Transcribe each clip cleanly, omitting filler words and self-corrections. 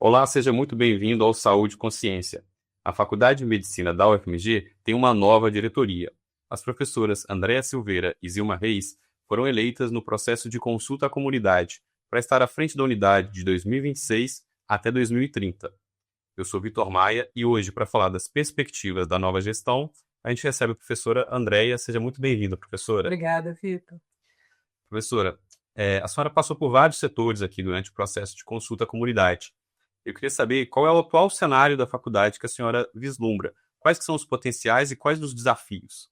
Olá, seja muito bem-vindo ao Saúde e Consciência. A Faculdade de Medicina da UFMG tem uma nova diretoria. As professoras Andréa Silveira e Zilma Reis foram eleitas no processo de consulta à comunidade para estar à frente da unidade de 2026 até 2030. Eu sou Vitor Maia e hoje, para falar das perspectivas da nova gestão, a gente recebe a professora Andréa. Seja muito bem-vinda, professora. Obrigada, Vitor. Professora, a senhora passou por vários setores aqui durante o processo de consulta à comunidade. Eu queria saber qual é o atual cenário da faculdade que a senhora vislumbra. Quais que são os potenciais e quais os desafios?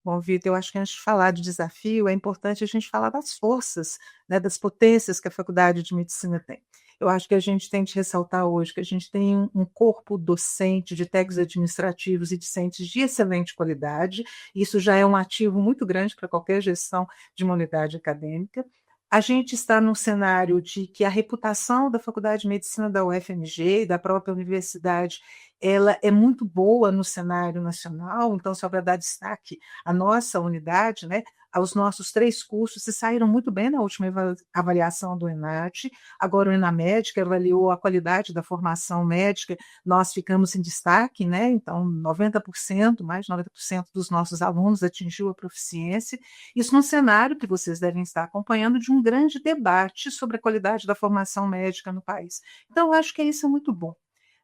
Bom, Vitor, eu acho que antes de falar de desafio, é importante a gente falar das forças, né, das potências que a Faculdade de Medicina tem. Eu acho que a gente tem de ressaltar hoje que a gente tem um corpo docente de técnicos administrativos e discentes de excelente qualidade. Isso já é um ativo muito grande para qualquer gestão de uma unidade acadêmica. A gente está num cenário de que a reputação da Faculdade de Medicina da UFMG e da própria universidade ela é muito boa no cenário nacional, então, só para dar destaque à nossa unidade, né, aos nossos 3 cursos, se saíram muito bem na última avaliação do ENAD. Agora o ENAMED, que avaliou a qualidade da formação médica, nós ficamos em destaque, né, então 90%, mais de 90% dos nossos alunos atingiu a proficiência. Isso num cenário que vocês devem estar acompanhando de um grande debate sobre a qualidade da formação médica no país. Então, eu acho que isso é muito bom.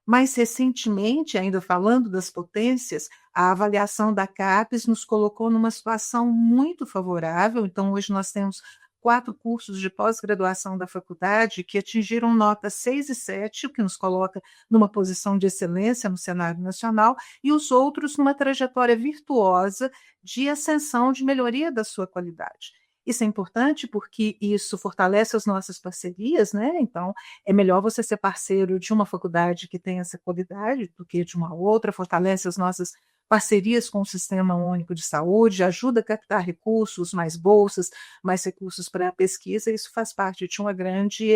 Mais recentemente, ainda falando das potências, a avaliação da CAPES nos colocou numa situação muito favorável. Então, hoje nós temos 4 cursos de pós-graduação da faculdade que atingiram notas 6 e 7, o que nos coloca numa posição de excelência no cenário nacional, e os outros numa trajetória virtuosa de ascensão, de melhoria da sua qualidade. Isso é importante porque isso fortalece as nossas parcerias, né? Então, é melhor você ser parceiro de uma faculdade que tem essa qualidade do que de uma outra, fortalece as nossas parcerias com o Sistema Único de Saúde, ajuda a captar recursos, mais bolsas, mais recursos para a pesquisa, isso faz parte de uma grande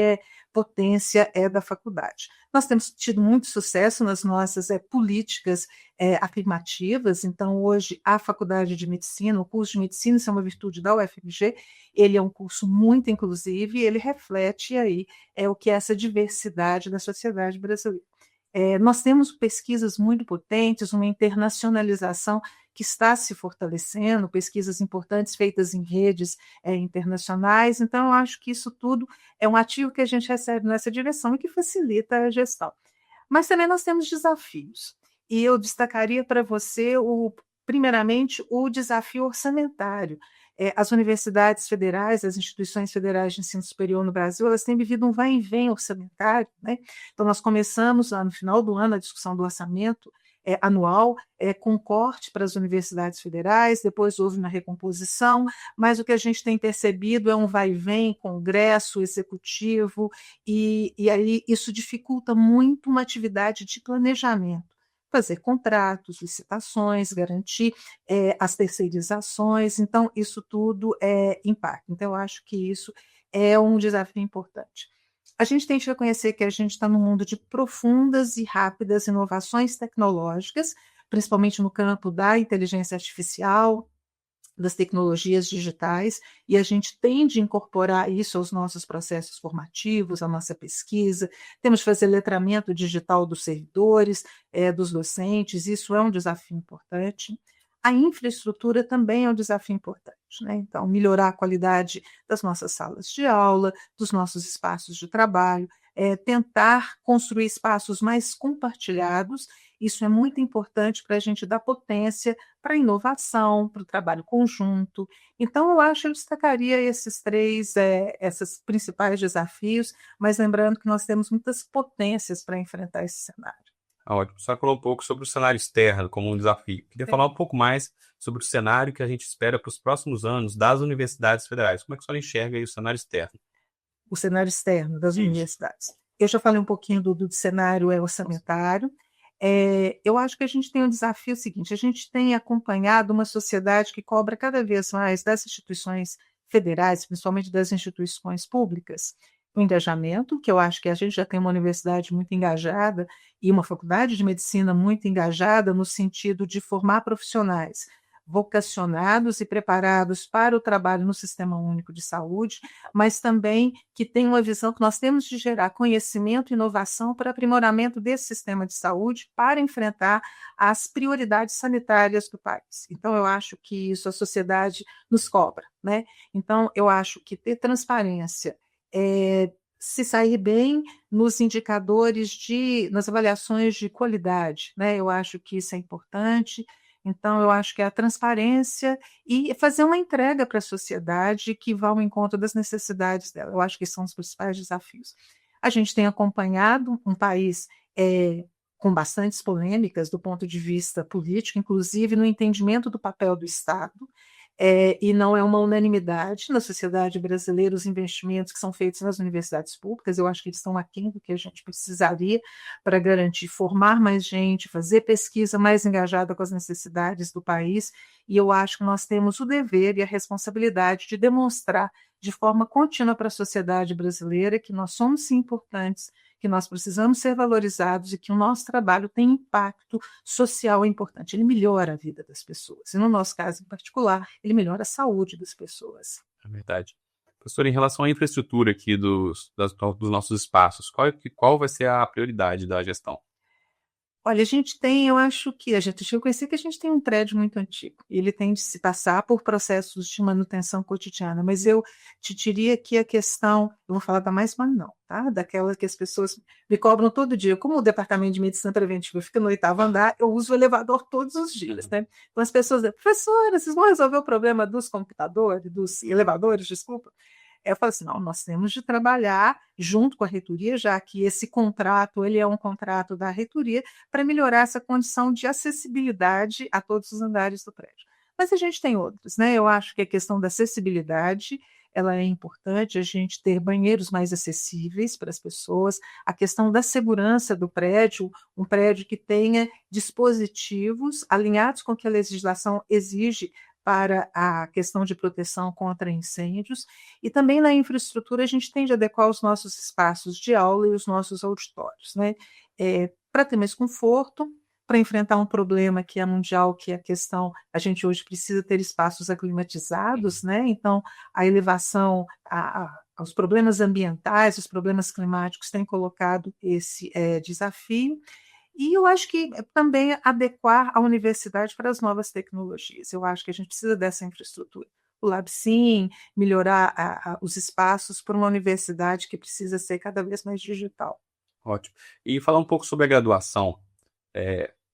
potência da faculdade. Nós temos tido muito sucesso nas nossas políticas afirmativas, então hoje a Faculdade de Medicina, o curso de Medicina, isso é uma virtude da UFMG, ele é um curso muito inclusivo e ele reflete aí o que é essa diversidade da sociedade brasileira. Nós temos pesquisas muito potentes, uma internacionalização que está se fortalecendo, pesquisas importantes feitas em redes internacionais, então eu acho que isso tudo é um ativo que a gente recebe nessa direção e que facilita a gestão. Mas também nós temos desafios, e eu destacaria para você, primeiramente, o desafio orçamentário. As universidades federais, as instituições federais de ensino superior no Brasil, elas têm vivido um vai e vem orçamentário, né? Então, nós começamos lá no final do ano a discussão do orçamento anual, com corte para as universidades federais, depois houve uma recomposição, mas o que a gente tem percebido é um vai e vem, Congresso, Executivo, e aí isso dificulta muito uma atividade de planejamento. Fazer contratos, licitações, garantir as terceirizações, então isso tudo impacta. Então, eu acho que isso é um desafio importante. A gente tem que reconhecer que a gente está num mundo de profundas e rápidas inovações tecnológicas, principalmente no campo da inteligência artificial, das tecnologias digitais, e a gente tem de incorporar isso aos nossos processos formativos, à nossa pesquisa, temos que fazer letramento digital dos servidores, dos docentes, isso é um desafio importante. A infraestrutura também é um desafio importante, né? Então, melhorar a qualidade das nossas salas de aula, dos nossos espaços de trabalho, tentar construir espaços mais compartilhados, isso é muito importante para a gente dar potência para a inovação, para o trabalho conjunto. Então, eu destacaria esses 3, esses principais desafios, mas lembrando que nós temos muitas potências para enfrentar esse cenário. Ótimo. A senhora falou um pouco sobre o cenário externo como um desafio. Queria falar um pouco mais sobre o cenário que a gente espera para os próximos anos das universidades federais. Como é que a senhora enxerga aí o cenário externo? O cenário externo das Isso. universidades. Eu já falei um pouquinho do cenário orçamentário. Eu acho que a gente tem um desafio seguinte: a gente tem acompanhado uma sociedade que cobra cada vez mais das instituições federais, principalmente das instituições públicas, o engajamento, que eu acho que a gente já tem uma universidade muito engajada e uma faculdade de medicina muito engajada no sentido de formar profissionais vocacionados e preparados para o trabalho no Sistema Único de Saúde, mas também que tenham uma visão que nós temos de gerar conhecimento e inovação para aprimoramento desse sistema de saúde para enfrentar as prioridades sanitárias do país. Então, eu acho que isso a sociedade nos cobra, né? Então, eu acho que ter transparência, se sair bem nos indicadores nas avaliações de qualidade, né? Eu acho que isso é importante. Então, eu acho que é a transparência e fazer uma entrega para a sociedade que vá ao encontro das necessidades dela. Eu acho que são os principais desafios. A gente tem acompanhado um país com bastantes polêmicas do ponto de vista político, inclusive no entendimento do papel do Estado. E não é uma unanimidade na sociedade brasileira os investimentos que são feitos nas universidades públicas. Eu acho que eles estão aquém do que a gente precisaria para garantir formar mais gente, fazer pesquisa mais engajada com as necessidades do país, e eu acho que nós temos o dever e a responsabilidade de demonstrar de forma contínua para a sociedade brasileira que nós somos sim importantes, que nós precisamos ser valorizados e que o nosso trabalho tem impacto social importante. Ele melhora a vida das pessoas. E no nosso caso em particular, ele melhora a saúde das pessoas. É verdade. Professor, em relação à infraestrutura aqui dos nossos espaços, qual vai ser a prioridade da gestão? Olha, eu acho que a gente chegou a conhecer que a gente tem um prédio muito antigo, e ele tem de se passar por processos de manutenção cotidiana, mas eu te diria que a questão, eu vou falar da mais banal, não, tá? Daquela que as pessoas me cobram todo dia. Como o departamento de medicina preventiva fica no 8º andar, eu uso o elevador todos os dias, né? Então as pessoas dizem, professora, vocês vão resolver o problema dos computadores, dos elevadores, desculpa? Eu falo assim, não, nós temos de trabalhar junto com a reitoria, já que esse contrato, ele é um contrato da reitoria, para melhorar essa condição de acessibilidade a todos os andares do prédio. Mas a gente tem outros, né? Eu acho que a questão da acessibilidade, ela é importante, a gente ter banheiros mais acessíveis para as pessoas, a questão da segurança do prédio, um prédio que tenha dispositivos alinhados com o que a legislação exige para a questão de proteção contra incêndios, e também na infraestrutura a gente tem de adequar os nossos espaços de aula e os nossos auditórios, né? Para ter mais conforto, para enfrentar um problema que é mundial, que é a questão, a gente hoje precisa ter espaços aclimatizados, né? Então, a elevação, os problemas ambientais, os problemas climáticos têm colocado esse desafio. E eu acho que também adequar a universidade para as novas tecnologias. Eu acho que a gente precisa dessa infraestrutura. O LabSim, melhorar os espaços para uma universidade que precisa ser cada vez mais digital. Ótimo. E falar um pouco sobre a graduação.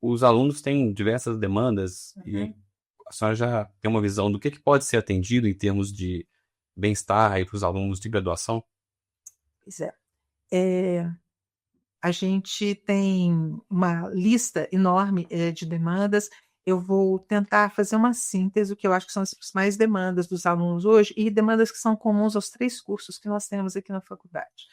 Os alunos têm diversas demandas e a senhora já tem uma visão do que pode ser atendido em termos de bem-estar aí para os alunos de graduação? Pois é. A gente tem uma lista enorme de demandas. Eu vou tentar fazer uma síntese, o que eu acho que são as principais demandas dos alunos hoje, e demandas que são comuns aos 3 cursos que nós temos aqui na faculdade.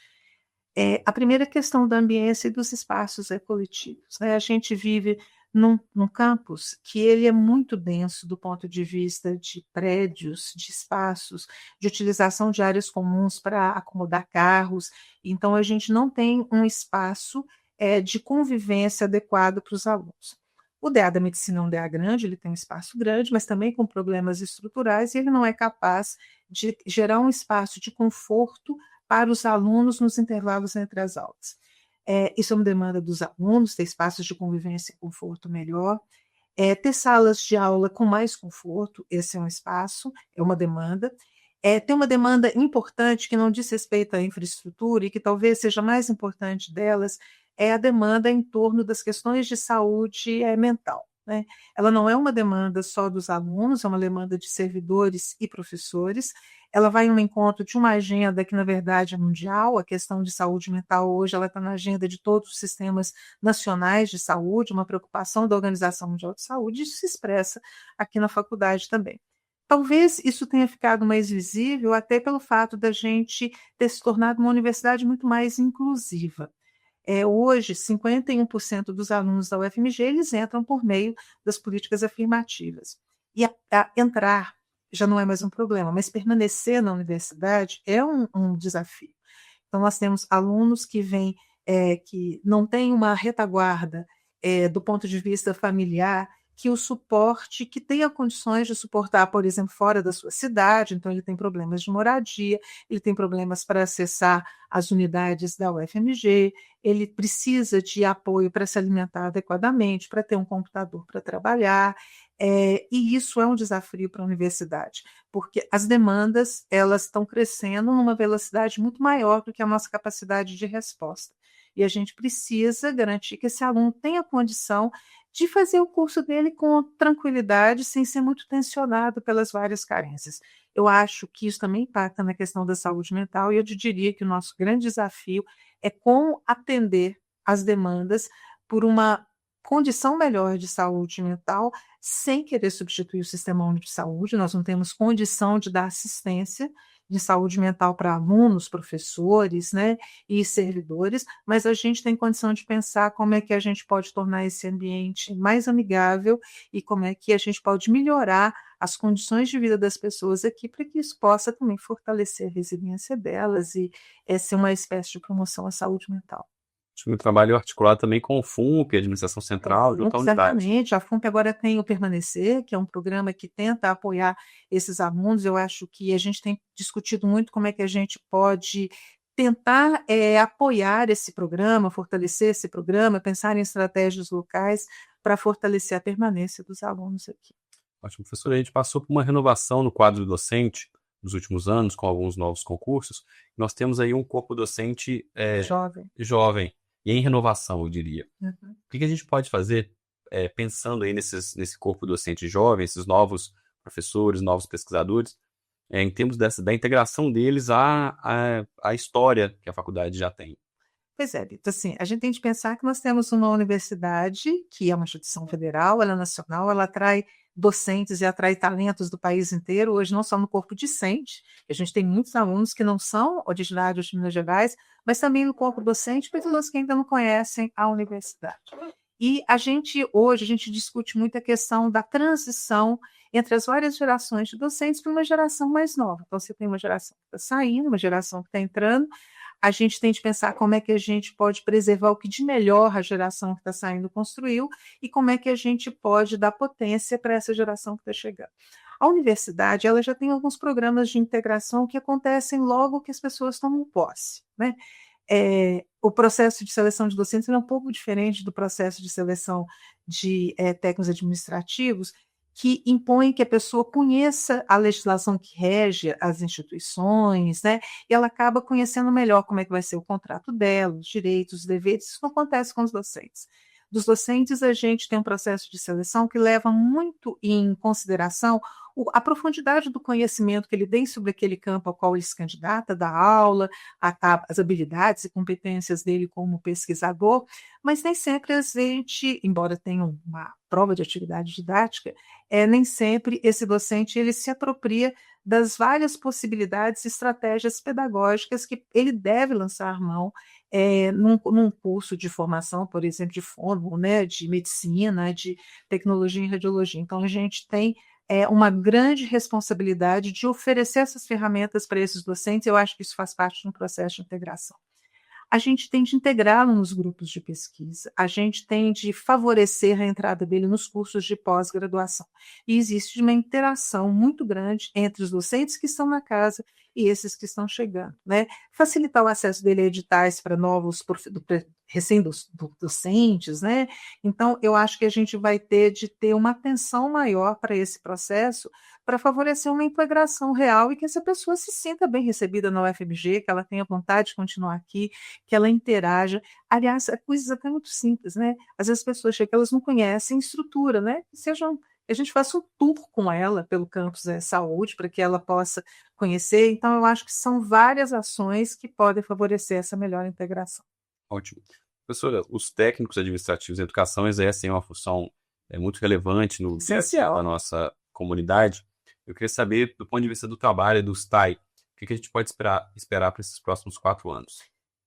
A primeira questão da ambiência e dos espaços coletivos, né? A gente vive num campus que ele é muito denso do ponto de vista de prédios, de espaços, de utilização de áreas comuns para acomodar carros. Então, a gente não tem um espaço de convivência adequado para os alunos. O DA da medicina é um DA grande, ele tem um espaço grande, mas também com problemas estruturais, e ele não é capaz de gerar um espaço de conforto para os alunos nos intervalos entre as aulas. Isso é uma demanda dos alunos, ter espaços de convivência e conforto melhor, ter salas de aula com mais conforto, esse é um espaço, é uma demanda. Tem uma demanda importante que não diz respeito à infraestrutura e que talvez seja a mais importante delas, é a demanda em torno das questões de saúde mental, né? Ela não é uma demanda só dos alunos, é uma demanda de servidores e professores. Ela vai ao encontro de uma agenda que, na verdade, é mundial. A questão de saúde mental hoje ela está na agenda de todos os sistemas nacionais de saúde, uma preocupação da Organização Mundial de Saúde, e isso se expressa aqui na faculdade também. Talvez isso tenha ficado mais visível até pelo fato da gente ter se tornado uma universidade muito mais inclusiva. Hoje, 51% dos alunos da UFMG eles entram por meio das políticas afirmativas. E entrar já não é mais um problema, mas permanecer na universidade é um desafio. Então, nós temos alunos que que não têm uma retaguarda do ponto de vista familiar, que o suporte, que tenha condições de suportar, por exemplo, fora da sua cidade, então ele tem problemas de moradia, ele tem problemas para acessar as unidades da UFMG, ele precisa de apoio para se alimentar adequadamente, para ter um computador para trabalhar, e isso é um desafio para a universidade, porque as demandas elas estão crescendo numa velocidade muito maior do que a nossa capacidade de resposta. E a gente precisa garantir que esse aluno tenha condição de fazer o curso dele com tranquilidade, sem ser muito tensionado pelas várias carências. Eu acho que isso também impacta na questão da saúde mental, e eu te diria que o nosso grande desafio é como atender as demandas por uma condição melhor de saúde mental, sem querer substituir o Sistema Único de Saúde. Nós não temos condição de dar assistência de saúde mental para alunos, professores, né, e servidores, mas a gente tem condição de pensar como é que a gente pode tornar esse ambiente mais amigável e como é que a gente pode melhorar as condições de vida das pessoas aqui, para que isso possa também fortalecer a resiliência delas e ser uma espécie de promoção à saúde mental. Um trabalho articulado também com o FUNP, a Administração Central, junto à unidade. Exatamente, a FUNP agora tem o Permanecer, que é um programa que tenta apoiar esses alunos. Eu acho que a gente tem discutido muito como é que a gente pode tentar apoiar esse programa, fortalecer esse programa, pensar em estratégias locais para fortalecer a permanência dos alunos aqui. Ótimo, professor. A gente passou por uma renovação no quadro docente nos últimos anos, com alguns novos concursos. Nós temos aí um corpo docente jovem e em renovação, eu diria. Uhum. O que a gente pode fazer pensando aí nesse corpo docente jovem, esses novos professores, novos pesquisadores, em termos da integração deles à história que a faculdade já tem? Pois é, Vitor, assim, a gente tem de pensar que nós temos uma universidade que é uma instituição federal, ela é nacional, ela atrai docentes e atrai talentos do país inteiro, hoje não só no corpo discente, a gente tem muitos alunos que não são originários de Minas Gerais, mas também no corpo docente, pessoas que ainda não conhecem a universidade. E hoje, a gente discute muito a questão da transição entre as várias gerações de docentes para uma geração mais nova. Então, você tem uma geração que está saindo, uma geração que está entrando, a gente tem de pensar como é que a gente pode preservar o que de melhor a geração que está saindo construiu e como é que a gente pode dar potência para essa geração que está chegando. A universidade ela já tem alguns programas de integração que acontecem logo que as pessoas tomam posse, né? O processo de seleção de docentes é um pouco diferente do processo de seleção de técnicos administrativos, que impõe que a pessoa conheça a legislação que rege as instituições, né? E ela acaba conhecendo melhor como é que vai ser o contrato dela, os direitos, os deveres. Isso não acontece com os docentes. Dos docentes, a gente tem um processo de seleção que leva muito em consideração a profundidade do conhecimento que ele tem sobre aquele campo ao qual ele se candidata, da aula, as habilidades e competências dele como pesquisador, mas nem sempre a gente, embora tenha uma prova de atividade didática, nem sempre esse docente ele se apropria das várias possibilidades e estratégias pedagógicas que ele deve lançar mão num curso de formação, por exemplo, de fono, né, de medicina, de tecnologia em radiologia. Então, a gente tem uma grande responsabilidade de oferecer essas ferramentas para esses docentes. Eu acho que isso faz parte de um processo de integração. A gente tem de integrá-lo nos grupos de pesquisa, a gente tem de favorecer a entrada dele nos cursos de pós-graduação. E existe uma interação muito grande entre os docentes que estão na casa e esses que estão chegando, né? Facilitar o acesso dele a editais para novos recém-docentes, né? Então, eu acho que a gente vai ter de ter uma atenção maior para esse processo, para favorecer uma integração real e que essa pessoa se sinta bem recebida na UFMG, que ela tenha vontade de continuar aqui, que ela interaja. Aliás, coisas até muito simples, né? Às vezes as pessoas chegam, elas não conhecem estrutura, né? A gente faça um tour com ela pelo campus saúde, para que ela possa conhecer. Então, eu acho que são várias ações que podem favorecer essa melhor integração. Ótimo. Professora, os técnicos administrativos em educação exercem uma função muito relevante no dia a dia da nossa comunidade. Eu queria saber, do ponto de vista do trabalho e do STAI, o que a gente pode esperar para esses próximos 4 anos?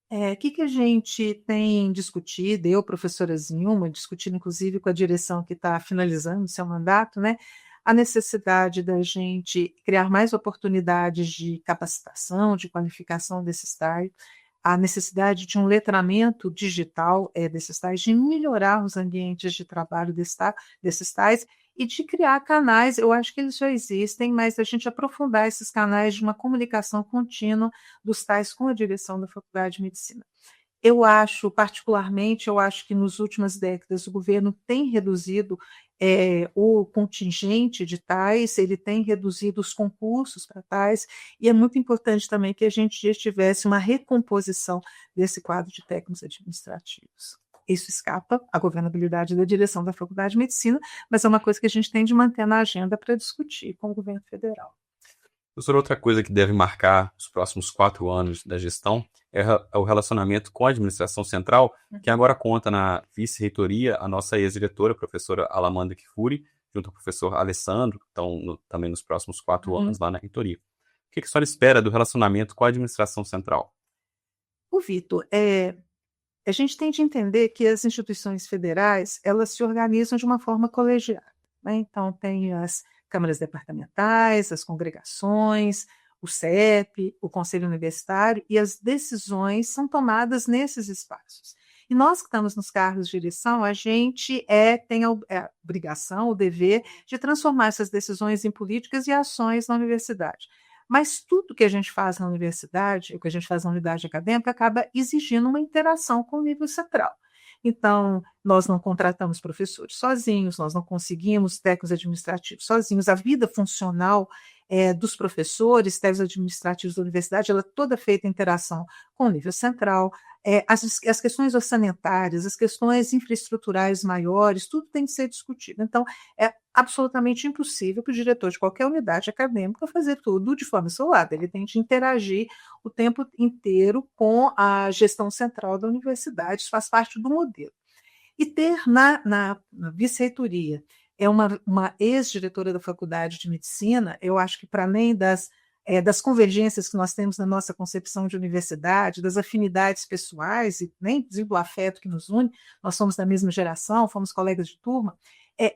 O que a gente tem discutido, eu, professora Zilma, discutindo inclusive com a direção que está finalizando o seu mandato, né? A necessidade da gente criar mais oportunidades de capacitação, de qualificação desse STAI. a necessidade de um letramento digital desses tais, de melhorar os ambientes de trabalho desses tais e de criar canais. Eu acho que eles já existem, mas a gente aprofundar esses canais de uma comunicação contínua dos tais com a direção da Faculdade de Medicina. Eu acho, particularmente, eu acho que nas últimas décadas o governo tem reduzido o contingente de tais, ele tem reduzido os concursos para tais, e é muito importante também que a gente já tivesse uma recomposição desse quadro de técnicos administrativos. Isso escapa à governabilidade da direção da Faculdade de Medicina, mas é uma coisa que a gente tem de manter na agenda para discutir com o governo federal. Professor, outra coisa que deve marcar os próximos 4 anos da gestão é o relacionamento com a administração central, que agora conta na vice-reitoria a nossa ex-diretora, a professora Alamanda Kfouri, junto ao professor Alessandro, que estão também nos próximos 4 anos lá na reitoria. O que a senhora espera do relacionamento com a administração central? O Vitor, a gente tem de entender que as instituições federais, elas se organizam de uma forma colegiada, né? Então, tem as câmaras departamentais, as congregações, o CEP, o Conselho Universitário, e as decisões são tomadas nesses espaços. E nós que estamos nos cargos de direção, a gente tem a obrigação, o dever de transformar essas decisões em políticas e ações na universidade. Mas tudo que a gente faz na universidade, o que a gente faz na unidade acadêmica, acaba exigindo uma interação com o nível central. Então, nós não contratamos professores sozinhos, nós não conseguimos técnicos administrativos sozinhos. A vida funcional dos professores, técnicos administrativos da universidade, ela é toda feita em interação com o nível central. As questões orçamentárias, as questões infraestruturais maiores, tudo tem que ser discutido. Então, é absolutamente impossível para o diretor de qualquer unidade acadêmica fazer tudo de forma isolada. Ele tem de interagir o tempo inteiro com a gestão central da universidade, isso faz parte do modelo. E ter na vice-reitoria uma ex-diretora da Faculdade de Medicina, eu acho que para além das convergências que nós temos na nossa concepção de universidade, das afinidades pessoais e nem do afeto que nos une, nós somos da mesma geração, fomos colegas de turma,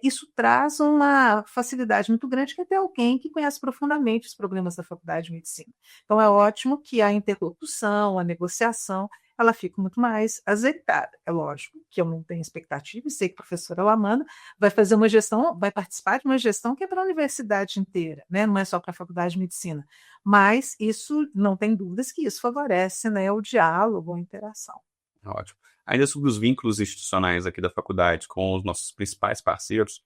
isso traz uma facilidade muito grande que é ter alguém que conhece profundamente os problemas da Faculdade de Medicina. Então, é ótimo que a interlocução, a negociação, ela fica muito mais azeitada. É lógico que eu não tenho expectativa e sei que a professora Alamanda vai fazer uma gestão, vai participar de uma gestão que é para a universidade inteira, né? Não é só para a Faculdade de Medicina. Mas isso, não tem dúvidas que isso favorece, né, o diálogo, a interação. Ótimo. Ainda sobre os vínculos institucionais aqui da faculdade com os nossos principais parceiros,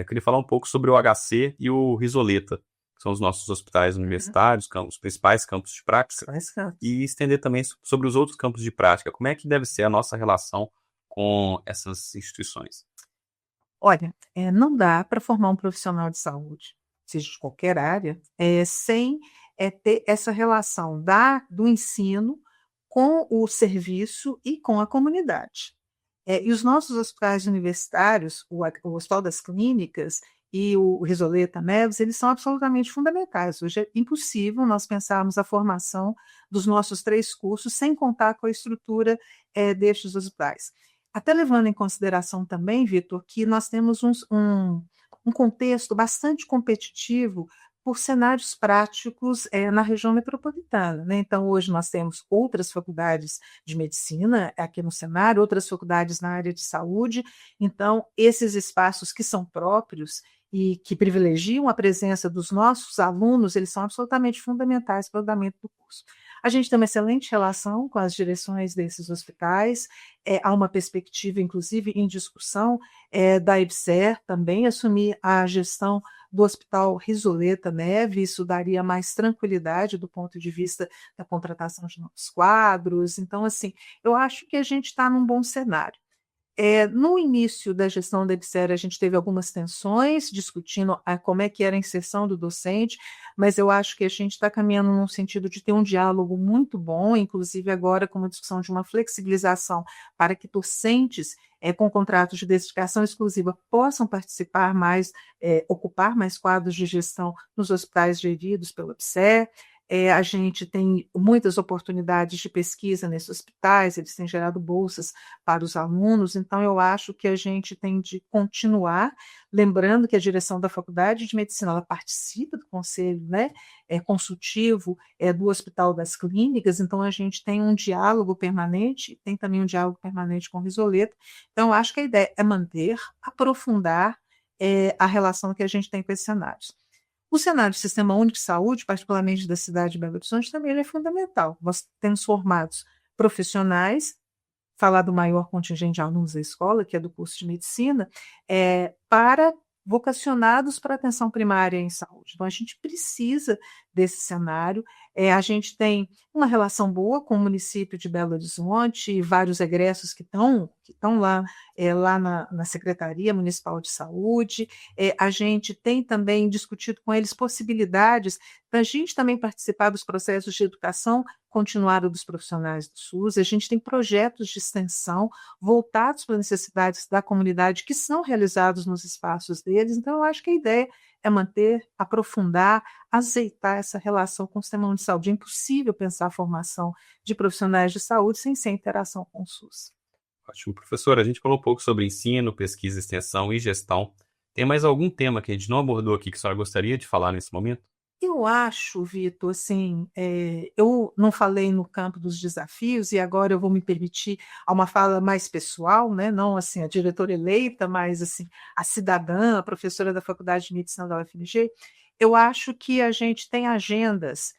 queria falar um pouco sobre o HC e o Risoleta, que são os nossos hospitais universitários, os principais campos de prática, e estender também sobre os outros campos de prática. Como é que deve ser a nossa relação com essas instituições? Olha, não dá para formar um profissional de saúde, seja de qualquer área, sem ter essa relação do ensino com o serviço e com a comunidade. E os nossos hospitais universitários, o Hospital das Clínicas e o Risoleta Neves, eles são absolutamente fundamentais. Hoje é impossível nós pensarmos a formação dos nossos 3 cursos sem contar com a estrutura destes hospitais. Até levando em consideração também, Vitor, que nós temos um contexto bastante competitivo por cenários práticos na região metropolitana, né? Então, hoje nós temos outras faculdades de medicina aqui no cenário, outras faculdades na área de saúde. Então, esses espaços que são próprios e que privilegiam a presença dos nossos alunos, eles são absolutamente fundamentais para o andamento do curso. A gente tem uma excelente relação com as direções desses hospitais, há uma perspectiva, inclusive, em discussão da EBSER também assumir a gestão do Hospital Risoleta Neves. Isso daria mais tranquilidade do ponto de vista da contratação de novos quadros. Então, assim, eu acho que a gente está num bom cenário. No início da gestão da EBSER, a gente teve algumas tensões, discutindo como é que era a inserção do docente, mas eu acho que a gente está caminhando num sentido de ter um diálogo muito bom, inclusive agora com uma discussão de uma flexibilização para que docentes com contratos de dedicação exclusiva possam participar mais, ocupar mais quadros de gestão nos hospitais geridos pela EBSER. A gente tem muitas oportunidades de pesquisa nesses hospitais, eles têm gerado bolsas para os alunos, então eu acho que a gente tem de continuar, lembrando que a direção da Faculdade de Medicina, ela participa do conselho, né, consultivo, do Hospital das Clínicas, então a gente tem um diálogo permanente, tem também um diálogo permanente com o Risoleta, então eu acho que a ideia é manter, aprofundar a relação que a gente tem com esses cenários. O cenário do Sistema Único de Saúde, particularmente da cidade de Belo Horizonte, também ele é fundamental. Nós temos formados profissionais, falar do maior contingente de alunos da escola, que é do curso de medicina, para vocacionados para atenção primária em saúde. Então, a gente precisa desse cenário. A gente tem uma relação boa com o município de Belo Horizonte e vários egressos que estão lá, lá na Secretaria Municipal de Saúde. A gente tem também discutido com eles possibilidades da gente também participar dos processos de educação continuada dos profissionais do SUS. A gente tem projetos de extensão voltados para as necessidades da comunidade que são realizados nos espaços deles. Então, eu acho que a ideia é manter, aprofundar, azeitar essa relação com o sistema único de saúde. É impossível pensar a formação de profissionais de saúde sem ser interação com o SUS. Ótimo, professor. A gente falou um pouco sobre ensino, pesquisa, extensão e gestão. Tem mais algum tema que a gente não abordou aqui que a senhora gostaria de falar nesse momento? Eu acho, Vitor, assim, eu não falei no campo dos desafios e agora eu vou me permitir a uma fala mais pessoal, né? Não assim a diretora eleita, mas assim a cidadã, a professora da Faculdade de Medicina da UFMG. Eu acho que a gente tem agendas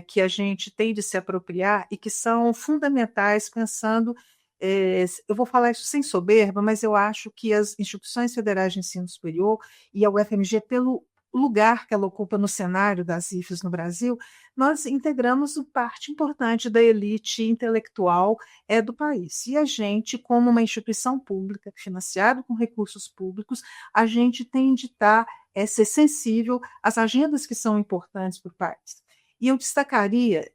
que a gente tem de se apropriar e que são fundamentais pensando. Eu vou falar isso sem soberba, mas eu acho que as instituições federais de ensino superior e a UFMG, pelo lugar que ela ocupa no cenário das IFES no Brasil, nós integramos parte importante da elite intelectual do país. E a gente, como uma instituição pública, financiada com recursos públicos, a gente tem de ser sensível às agendas que são importantes para o país. E eu destacaria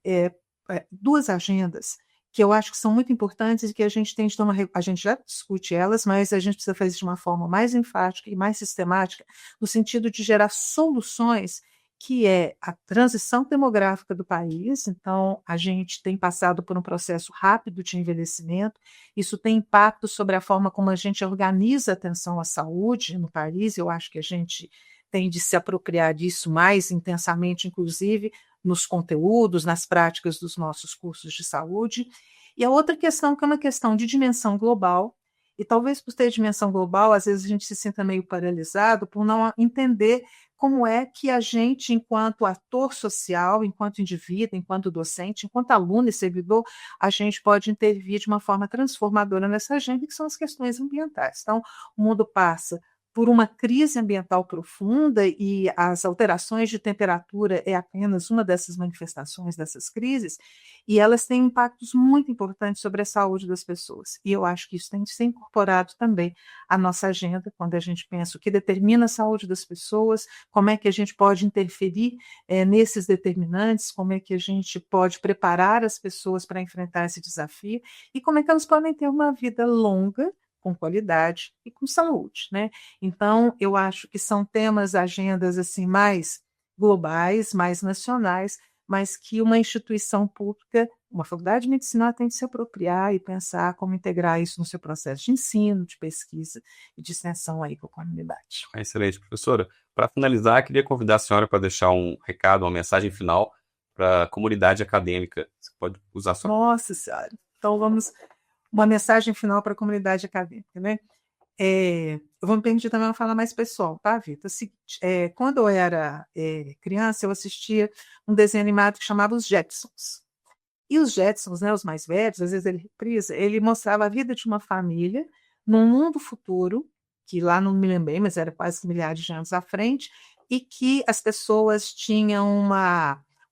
duas agendas que eu acho que são muito importantes e que a gente tem de tomar. A gente já discute elas, mas a gente precisa fazer de uma forma mais enfática e mais sistemática, no sentido de gerar soluções, que é a transição demográfica do país. Então, a gente tem passado por um processo rápido de envelhecimento, isso tem impacto sobre a forma como a gente organiza a atenção à saúde no país. Eu acho que a gente tem de se apropriar disso mais intensamente, inclusive nos conteúdos, nas práticas dos nossos cursos de saúde. E a outra questão, que é uma questão de dimensão global, e talvez por ter dimensão global, às vezes a gente se sinta meio paralisado por não entender como é que a gente, enquanto ator social, enquanto indivíduo, enquanto docente, enquanto aluno e servidor, a gente pode intervir de uma forma transformadora nessa agenda, que são as questões ambientais. Então, o mundo passa por uma crise ambiental profunda e as alterações de temperatura é apenas uma dessas manifestações dessas crises, e elas têm impactos muito importantes sobre a saúde das pessoas. E eu acho que isso tem de ser incorporado também à nossa agenda, quando a gente pensa o que determina a saúde das pessoas, como é que a gente pode interferir nesses determinantes, como é que a gente pode preparar as pessoas para enfrentar esse desafio e como é que elas podem ter uma vida longa, com qualidade e com saúde, né? Então, eu acho que são temas, agendas assim mais globais, mais nacionais, mas que uma instituição pública, uma faculdade de medicina, tem de se apropriar e pensar como integrar isso no seu processo de ensino, de pesquisa e de extensão aí com a comunidade. Excelente, professora. Para finalizar, queria convidar a senhora para deixar um recado, uma mensagem final para a comunidade acadêmica. Você pode usar a sua. Nossa Senhora! Então, uma mensagem final para a comunidade acadêmica, né? Eu vou me permitir também uma fala mais pessoal, tá, Vitor? Quando eu era criança, eu assistia um desenho animado que chamava Os Jetsons. E os Jetsons, né, os mais velhos, às vezes ele reprisa, ele mostrava a vida de uma família num mundo futuro, que lá não me lembrei, mas era quase milhares de anos à frente, e que as pessoas tinham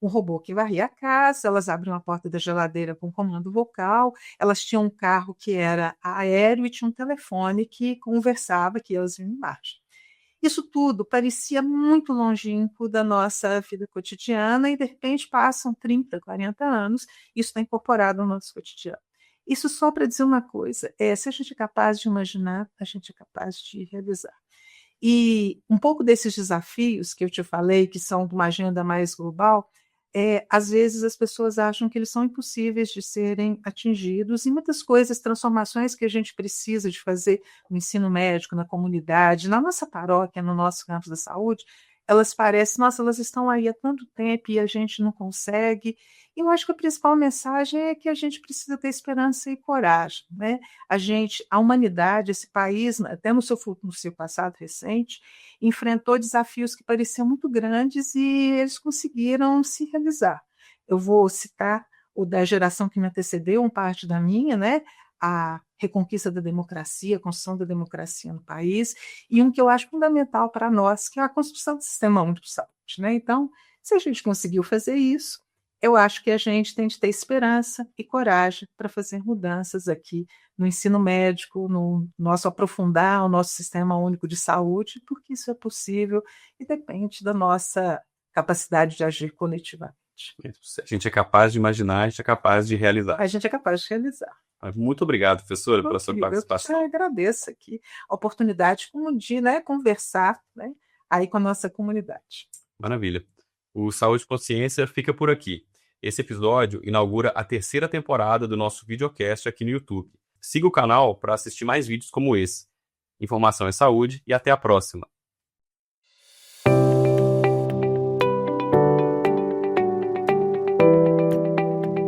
um robô que varria a casa, elas abriam a porta da geladeira com comando vocal, elas tinham um carro que era aéreo e tinha um telefone que conversava, que elas viam embaixo. Isso tudo parecia muito longínquo da nossa vida cotidiana e, de repente, passam 30, 40 anos, isso está incorporado no nosso cotidiano. Isso só para dizer uma coisa, se a gente é capaz de imaginar, a gente é capaz de realizar. E um pouco desses desafios que eu te falei, que são de uma agenda mais global, às vezes as pessoas acham que eles são impossíveis de serem atingidos, e muitas coisas, transformações que a gente precisa de fazer no ensino médico, na comunidade, na nossa paróquia, no nosso campus da saúde, elas parecem, nossa, elas estão aí há tanto tempo e a gente não consegue. E eu acho que a principal mensagem é que a gente precisa ter esperança e coragem, né? A humanidade, esse país, até no seu passado recente, enfrentou desafios que pareciam muito grandes e eles conseguiram se realizar. Eu vou citar o da geração que me antecedeu, parte da minha, né? A reconquista da democracia, a construção da democracia no país, e um que eu acho fundamental para nós, que é a construção do Sistema Único de Saúde, né? Então, se a gente conseguiu fazer isso, eu acho que a gente tem de ter esperança e coragem para fazer mudanças aqui no ensino médico, no nosso aprofundar o nosso Sistema Único de Saúde, porque isso é possível e depende da nossa capacidade de agir coletivamente. Se a gente é capaz de imaginar, a gente é capaz de realizar. A gente é capaz de realizar. Muito obrigado, professora, pela sua participação. Eu agradeço aqui a oportunidade de, né, conversar, né, aí com a nossa comunidade. Maravilha. O Saúde e Consciência fica por aqui. Esse episódio inaugura a 3ª temporada do nosso videocast aqui no YouTube. Siga o canal para assistir mais vídeos como esse. Informação é saúde e até a próxima.